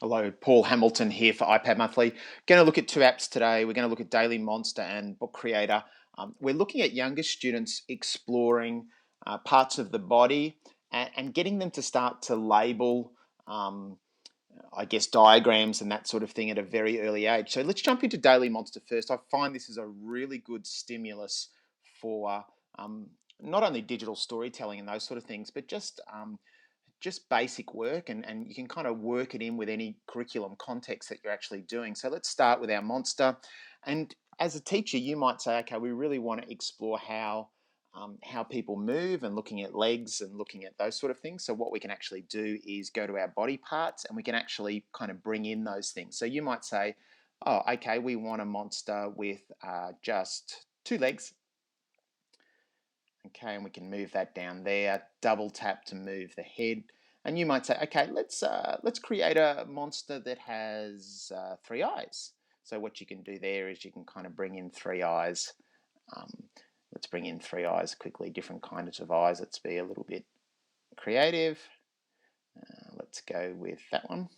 Hello, Paul Hamilton here for iPad Monthly. Going to look at two apps today. We're going to look at Daily Monster and Book Creator. We're looking at younger students exploring parts of the body and getting them to start to label, um, I guess, diagrams and that sort of thing at a very early age. So let's jump into Daily Monster first. I find this is a really good stimulus for not only digital storytelling and those sort of things, but just basic work, and you can kind of work it in with any curriculum context that you're actually doing. So let's start with our monster. And as a teacher, you might say, okay, we really want to explore how people move and looking at legs and looking at those sort of things. So what we can actually do is go to our body parts and we can actually kind of bring in those things. So you might say, oh, okay, we want a monster with just two legs. Okay, and we can move that down there. Double tap to move the head. And you might say, okay, let's create a monster that has three eyes. So what you can do there is you can kind of bring in three eyes. Um, let's bring in three eyes quickly, different kinds of eyes. Let's be a little bit creative. Let's go with that one.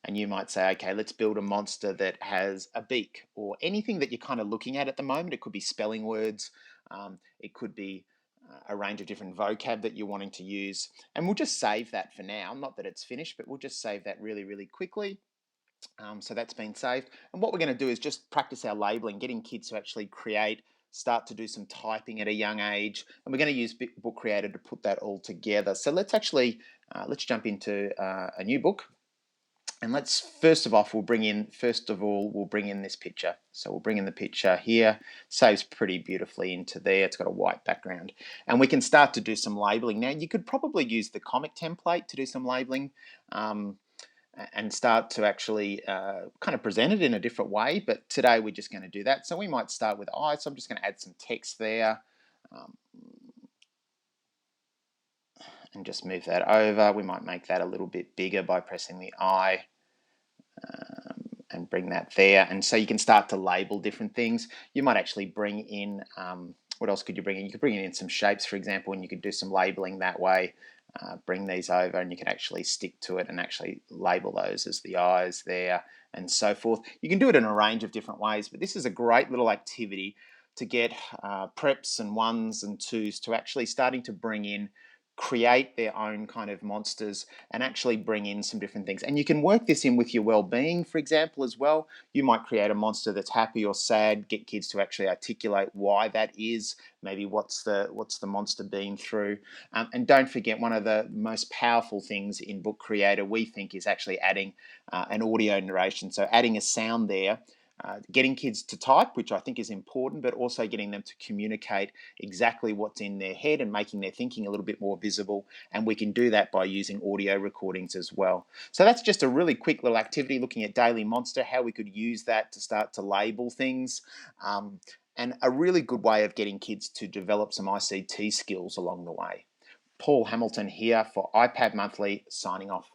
And you might say, okay, let's build a monster that has a beak, or anything that you're kind of looking at the moment. It could be spelling words, it could be a range of different vocab that you're wanting to use. And we'll just save that for now. Not that it's finished, but we'll just save that really, really quickly. So that's been saved. And what we're going to do is just practice our labeling, getting kids to actually create, start to do some typing at a young age. And we're going to use Book Creator to put that all together. So let's jump into a new book. And let's first of all, we'll bring in this picture. So we'll bring in the picture here, saves pretty beautifully into there. It's got a white background. And we can start to do some labeling. Now, you could probably use the comic template to do some labeling and start to actually kind of present it in a different way. But today we're just going to do that. So we might start with eyes. So I'm just going to add some text there. And just move that over. We might make that a little bit bigger by pressing the I. And bring that there. And so you can start to label different things. You might actually bring in, what else could you bring in? You could bring in some shapes, for example, and you could do some labeling that way. Bring these over and you can actually stick to it and actually label those as the eyes there and so forth. You can do it in a range of different ways, but this is a great little activity to get preps and ones and twos to actually starting to bring in, create their own kind of monsters and actually bring in some different things. And you can work this in with your well-being, for example, as well. You might create a monster that's happy or sad, get kids to actually articulate why that is, maybe what's the monster been through. And don't forget, one of the most powerful things in Book Creator, we think, is actually adding an audio narration. So adding a sound there, getting kids to type, which I think is important, but also getting them to communicate exactly what's in their head and making their thinking a little bit more visible. And we can do that by using audio recordings as well. So that's just a really quick little activity looking at Daily Monster, how we could use that to start to label things. And a really good way of getting kids to develop some ICT skills along the way. Paul Hamilton here for iPad Monthly, signing off.